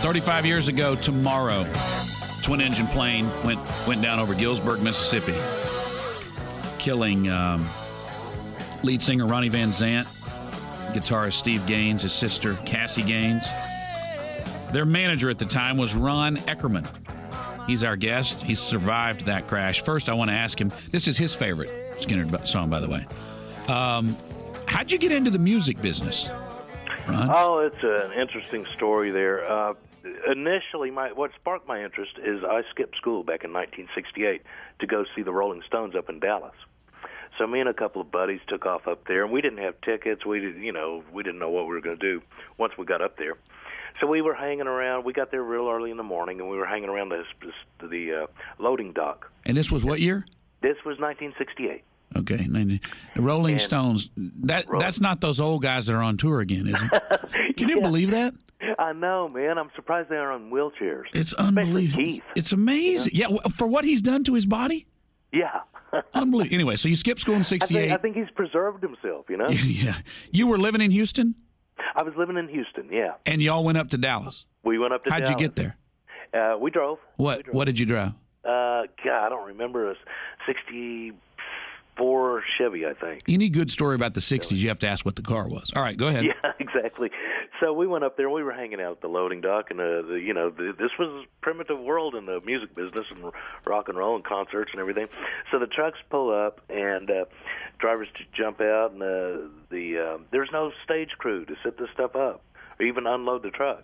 35 years ago tomorrow, twin-engine plane went down over Gillsburg, Mississippi, killing lead singer Ronnie Van Zant, guitarist Steve Gaines, his sister Cassie Gaines. Their manager at the time was Ron Eckerman. He's our guest. He's survived that crash. First, I want to ask him, this is his favorite Skynyrd song, by the way. How'd you get into the music business, Ron? Oh, it's an interesting story there. Initially, what sparked my interest is I skipped school back in 1968 to go see the Rolling Stones up in Dallas. So me and a couple of buddies took off up there, and we didn't have tickets. We didn't know what we were going to do once we got up there. So we were hanging around. We got there real early in the morning, and we were hanging around the loading dock. And this was what year? This was 1968. Okay, the Rolling Stones. That's not those old guys that are on tour again, is it? Can you believe that? I know, man. I'm surprised they are on wheelchairs. It's unbelievable. Keith. It's amazing. Yeah, for what he's done to his body. Yeah. Unbelievable. Anyway, so you skipped school in '68. I think he's preserved himself. Yeah. You were living in Houston? I was living in Houston. Yeah. And y'all went up to Dallas. We went up to Dallas. How'd you get there? We drove. What did you drive? God, I don't remember. A '64 Chevy, I think. Any good story about the '60s, you have to ask what the car was. All right, go ahead. Yeah, exactly. So we went up there, and we were hanging out at the loading dock, and this was a primitive world in the music business and rock and roll and concerts and everything. So the trucks pull up, and drivers jump out, and there's no stage crew to set this stuff up or even unload the truck.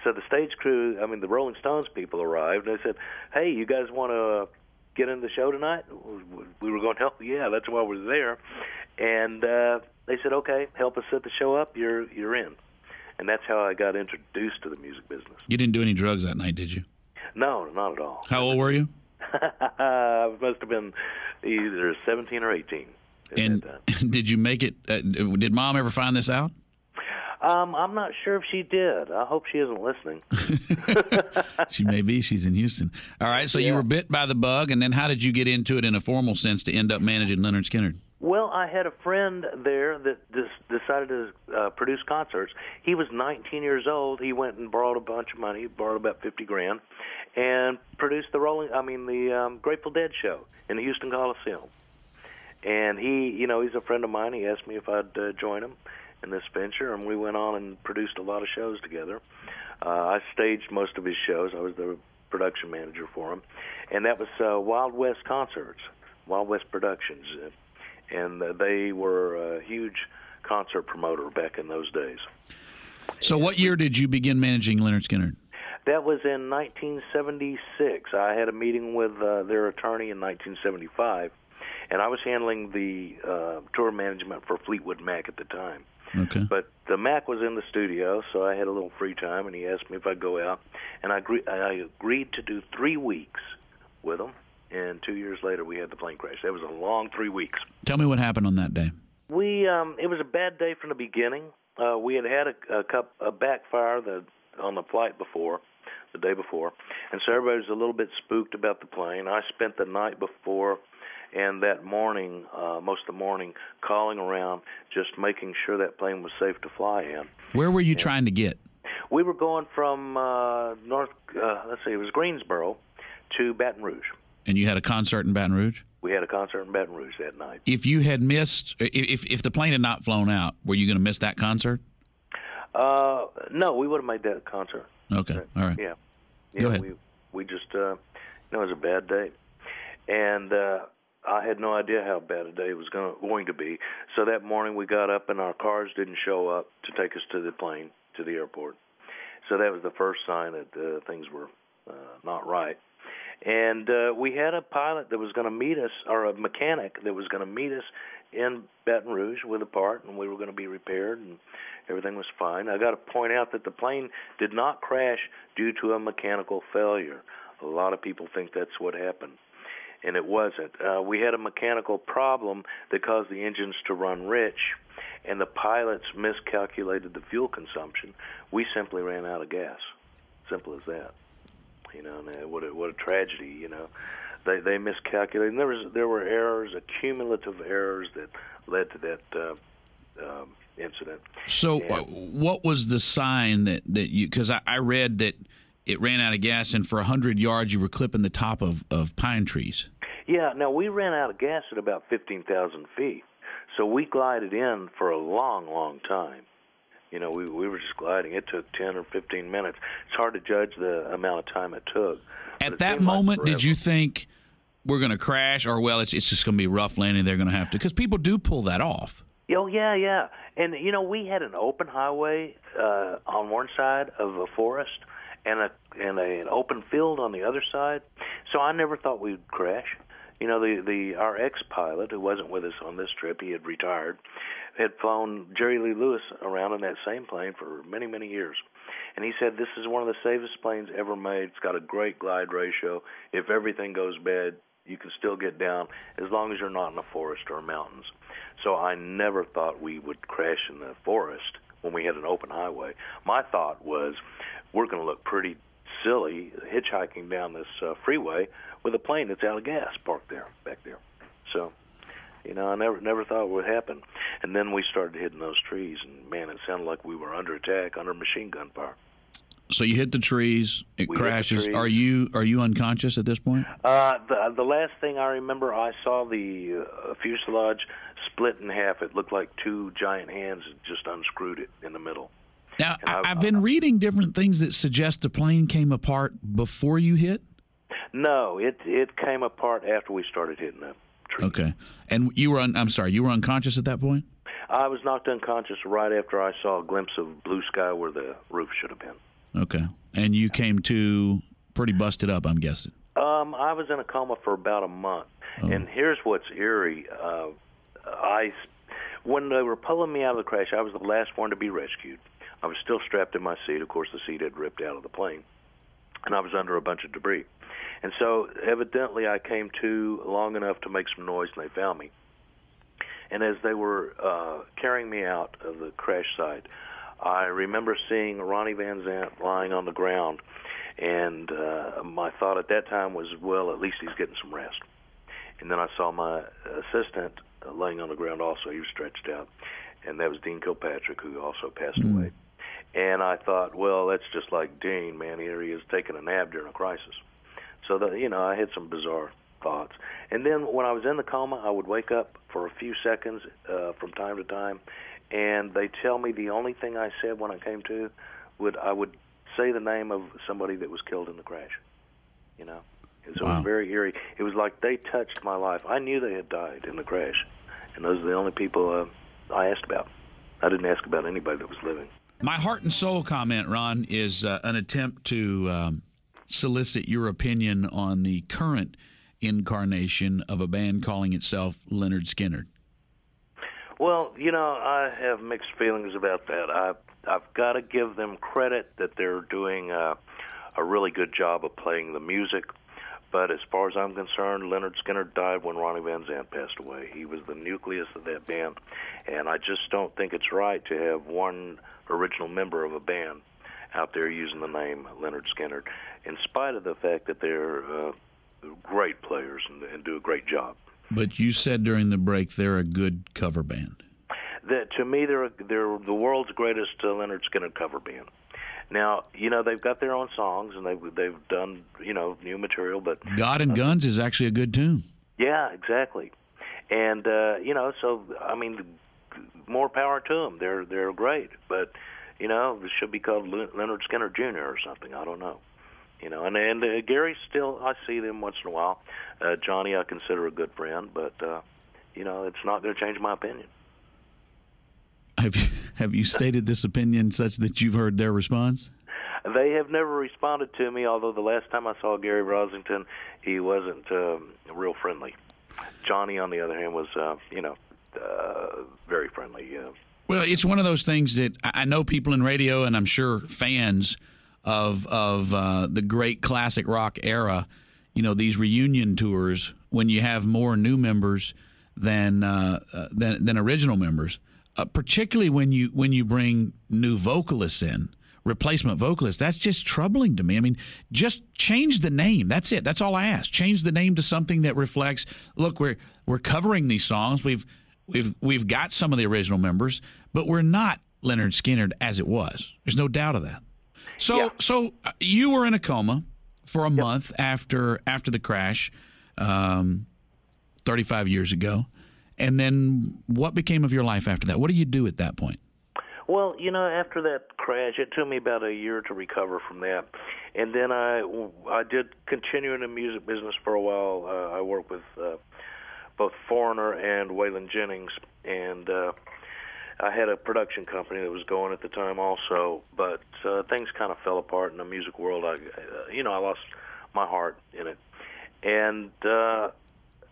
So the stage crew, the Rolling Stones people arrived, and they said, "Hey, you guys want to get in the show tonight?" We were going, "Hell yeah, that's why we're there." And they said, "Okay, help us set the show up. You're in." And that's how I got introduced to the music business. You didn't do any drugs that night, did you? No, not at all. How old were you? I must have been either 17 or 18. And did you make it? Did Mom ever find this out? I'm not sure if she did. I hope she isn't listening. She may be. She's in Houston. All right, so you were bit by the bug, and then how did you get into it in a formal sense to end up managing Lynyrd Skynyrd? Well, I had a friend there that decided to produce concerts. He was 19 years old. He went and borrowed a bunch of money, borrowed about $50,000, and produced the Grateful Dead show in the Houston Coliseum. And he's a friend of mine. He asked me if I'd join him in this venture, and we went on and produced a lot of shows together. I staged most of his shows. I was the production manager for him, and that was Wild West Concerts, Wild West Productions. And they were a huge concert promoter back in those days. So what year did you begin managing Lynyrd Skynyrd? That was in 1976. I had a meeting with their attorney in 1975, and I was handling the tour management for Fleetwood Mac at the time. Okay. But the Mac was in the studio, so I had a little free time, and he asked me if I'd go out. And I agreed to do 3 weeks with him. And 2 years later, we had the plane crash. That was a long 3 weeks. Tell me what happened on that day. It was a bad day from the beginning. We had a backfire on the flight before, the day before, and so everybody was a little bit spooked about the plane. I spent the night before and that morning, most of the morning, calling around, just making sure that plane was safe to fly in. Where were you trying to get? We were going from it was Greensboro to Baton Rouge. And you had a concert in Baton Rouge? We had a concert in Baton Rouge that night. If you had missed, if the plane had not flown out, were you going to miss that concert? No, we would have made that concert. Okay, all right. Yeah. Go ahead. We just, it was a bad day. And I had no idea how bad a day it was going to be. So that morning we got up and our cars didn't show up to take us to the plane, to the airport. So that was the first sign that things were not right. And we had a pilot that was going to meet us, or a mechanic that was going to meet us in Baton Rouge with a part, and we were going to be repaired, and everything was fine. I got to point out that the plane did not crash due to a mechanical failure. A lot of people think that's what happened, and it wasn't. We had a mechanical problem that caused the engines to run rich, and the pilots miscalculated the fuel consumption. We simply ran out of gas. Simple as that. What a tragedy, They miscalculated. And there were errors, accumulative errors that led to that incident. So what was the sign that you, because I read that it ran out of gas, and for 100 yards you were clipping the top of pine trees. Yeah, now we ran out of gas at about 15,000 feet. So we glided in for a long, long time. You know, we were just gliding. It took 10 or 15 minutes. It's hard to judge the amount of time it took. At that moment, did you think we're going to crash, or, well, it's just going to be rough landing, they're going to have to? Because people do pull that off. Oh, yeah. And, you know, we had an open highway on one side of a forest and an open field on the other side. So I never thought we'd crash. You know, our ex-pilot, who wasn't with us on this trip, he had retired, had flown Jerry Lee Lewis around in that same plane for many, many years. And he said, this is one of the safest planes ever made. It's got a great glide ratio. If everything goes bad, you can still get down as long as you're not in a forest or mountains. So I never thought we would crash in the forest when we had an open highway. My thought was, we're going to look pretty silly hitchhiking down this freeway with a plane that's out of gas parked back there. So, you know, I never thought it would happen. And then we started hitting those trees, and man, it sounded like we were under attack, under machine gun fire. So you hit the trees, it crashes. Trees. Are you unconscious at this point? The last thing I remember, I saw the fuselage split in half. It looked like two giant hands had just unscrewed it in the middle. Now, I've been reading different things that suggest the plane came apart before you hit. No, it came apart after we started hitting the tree. Okay, and you were you were unconscious at that point? I was knocked unconscious right after I saw a glimpse of blue sky where the roof should have been. Okay, and you came to pretty busted up, I'm guessing. I was in a coma for about a month, and here's what's eerie. When they were pulling me out of the crash, I was the last one to be rescued. I was still strapped in my seat. Of course, the seat had ripped out of the plane, and I was under a bunch of debris. And so evidently I came to long enough to make some noise, and they found me. And as they were carrying me out of the crash site, I remember seeing Ronnie Van Zant lying on the ground, and my thought at that time was, well, at least he's getting some rest. And then I saw my assistant laying on the ground also. He was stretched out, and that was Dean Kilpatrick, who also passed away. And I thought, well, that's just like Dean, man. Here he is taking a nap during a crisis. So, I had some bizarre thoughts. And then when I was in the coma, I would wake up for a few seconds from time to time, and they tell me the only thing I said when I came to, I would say the name of somebody that was killed in the crash, And so It was very eerie. It was like they touched my life. I knew they had died in the crash, and those are the only people I asked about. I didn't ask about anybody that was living. My heart and soul comment, Ron, is an attempt to solicit your opinion on the current incarnation of a band calling itself Lynyrd Skynyrd. Well, I have mixed feelings about that. I've got to give them credit that they're doing a really good job of playing the music. But as far as I'm concerned, Lynyrd Skynyrd died when Ronnie Van Zant passed away. He was the nucleus of that band, and I just don't think it's right to have one original member of a band out there using the name Lynyrd Skynyrd, in spite of the fact that they're great players and do a great job. But you said during the break they're a good cover band. To me, they're the world's greatest Lynyrd Skynyrd cover band. Now, they've got their own songs, and they've done, new material. But God and Guns is actually a good tune. Yeah, exactly. And, so, more power to them. They're great. But, it should be called Lynyrd Skynyrd Jr. or something. I don't know. And Gary, still, I see them once in a while. Johnny, I consider a good friend, but, it's not going to change my opinion. Have you stated this opinion such that you've heard their response? They have never responded to me, although the last time I saw Gary Rosington, he wasn't real friendly. Johnny, on the other hand, was, very friendly. Well, it's one of those things that I know people in radio, and I'm sure fans of the great classic rock era, these reunion tours, when you have more new members than original members. Particularly when you bring new vocalists in, replacement vocalists, that's just troubling to me. I mean, just change the name. That's it. That's all I ask. Change the name to something that reflects. Look, we're covering these songs. We've got some of the original members, but we're not Lynyrd Skynyrd as it was. There's no doubt of that. So you were in a coma for a month after the crash, 35 years ago. And then what became of your life after that? What do you do at that point? Well, after that crash, it took me about a year to recover from that. And then I did continue in the music business for a while. I worked with both Foreigner and Waylon Jennings, and I had a production company that was going at the time also, but things kind of fell apart in the music world. I lost my heart in it. And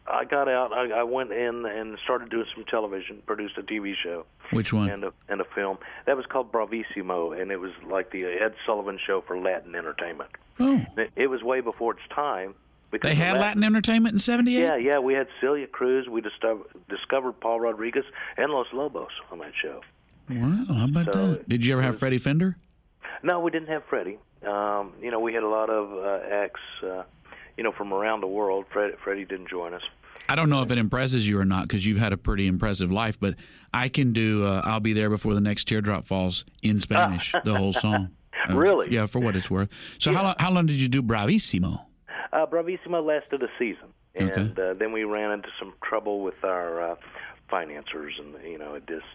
I got out. I went in and started doing some television, produced a TV show. Which one? And a film. That was called Bravissimo, and it was like the Ed Sullivan Show for Latin entertainment. Oh. It was way before its time. They had Latin entertainment in 78? Yeah. We had Celia Cruz. We discovered Paul Rodriguez and Los Lobos on that show. Wow, how about that? Did you ever have Freddie Fender? No, we didn't have Freddie. We had a lot of acts, from around the world. Freddie didn't join us. I don't know if it impresses you or not because you've had a pretty impressive life, but I can do I'll Be There Before the Next Teardrop Falls in Spanish, the whole song. Really? Yeah, for what it's worth. So how long did you do Bravissimo? Bravissimo lasted a season, and Okay. Then we ran into some trouble with our financiers, and it just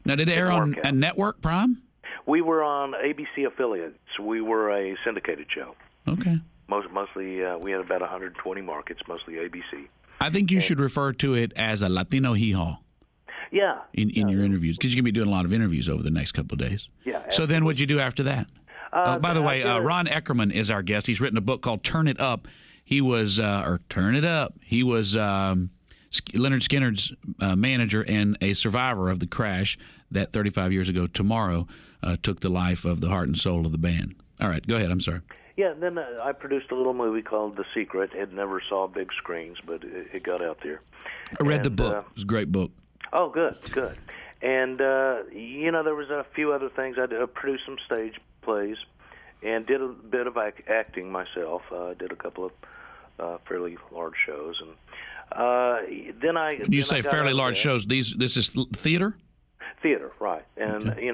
Now, did it air on a network, Prime? We were on ABC affiliates. We were a syndicated show. Okay. Mostly, we had about 120 markets, mostly ABC. I think you should refer to it as a Latino hee-haw. Yeah. In your interviews, because you're going to be doing a lot of interviews over the next couple of days. Yeah. So absolutely. then what'd you do after that? By the way, Ron Eckerman is our guest. He's written a book called Turn It Up. He was, Turn It Up. He was Lynyrd Skynyrd's manager and a survivor of the crash that 35 years ago tomorrow took the life of the heart and soul of the band. All right, go ahead. I'm sorry. Yeah, then I produced a little movie called The Secret. It never saw big screens, but it got out there. I read the book. It was a great book. Oh, good. And, there was a few other things. I produced some stage plays and did a bit of acting myself. I did a couple of fairly large shows. And then I... When you say fairly large shows, this is theater? Theater, right. And, okay.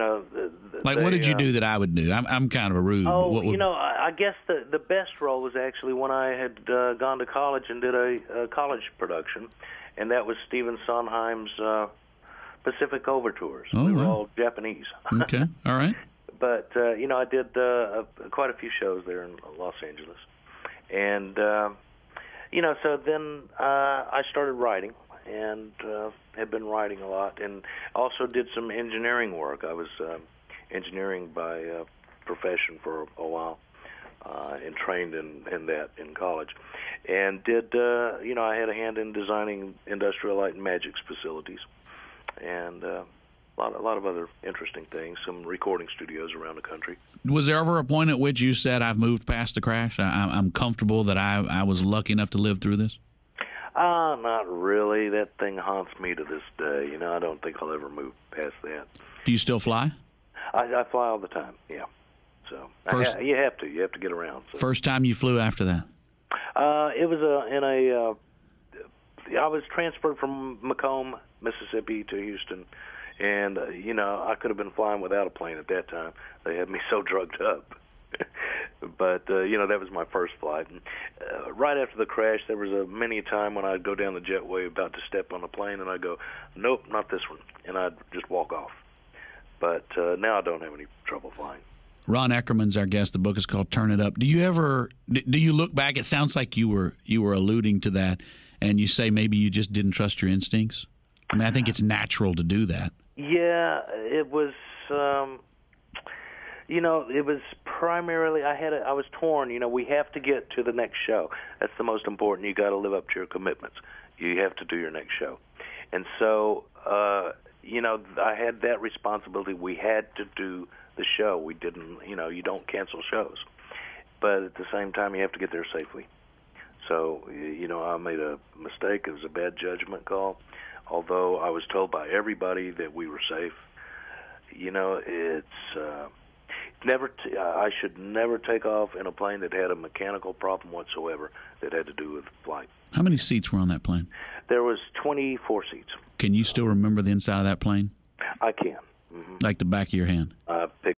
What did you do that I would do? I'm kind of a rude. Oh, I guess the best role was actually when I had gone to college and did a college production, and that was Stephen Sondheim's Pacific Overtures. Oh, we were all Japanese. Okay, all right. But, I did quite a few shows there in Los Angeles. And, so then I started writing and had been writing a lot, and also did some engineering work. I was engineering by profession for a while and trained in that in college. And did, I had a hand in designing Industrial Light and Magic's facilities. And a lot of other interesting things, some recording studios around the country. Was there ever a point at which you said, I've moved past the crash? I'm comfortable that I was lucky enough to live through this? Not really. That thing haunts me to this day. I don't think I'll ever move past that. Do you still fly? I fly all the time, yeah. So you have to get around. So. First time you flew after that? It was I was transferred from Macomb, Mississippi to Houston, and I could have been flying without a plane at that time. They had me so drugged up. But that was my first flight. And, right after the crash, there was many a time when I'd go down the jetway about to step on a plane, and I'd go, nope, not this one, and I'd just walk off. But now I don't have any trouble flying. Ron Eckerman's our guest. The book is called Turn It Up. Do you look back? It sounds like you were alluding to that, and you say maybe you just didn't trust your instincts. I mean, I think it's natural to do that. Yeah, it was. It was primarily I was torn. We have to get to the next show. That's the most important. You got to live up to your commitments. You have to do your next show, and so I had that responsibility. We had to do the show. We didn't. You don't cancel shows, but at the same time, you have to get there safely. So I made a mistake. It was a bad judgment call. Although I was told by everybody that we were safe. It's. I should never take off in a plane that had a mechanical problem whatsoever that had to do with flight. How many seats were on that plane? There was 24 seats. Can you still remember the inside of that plane? I can. Like the back of your hand. I picked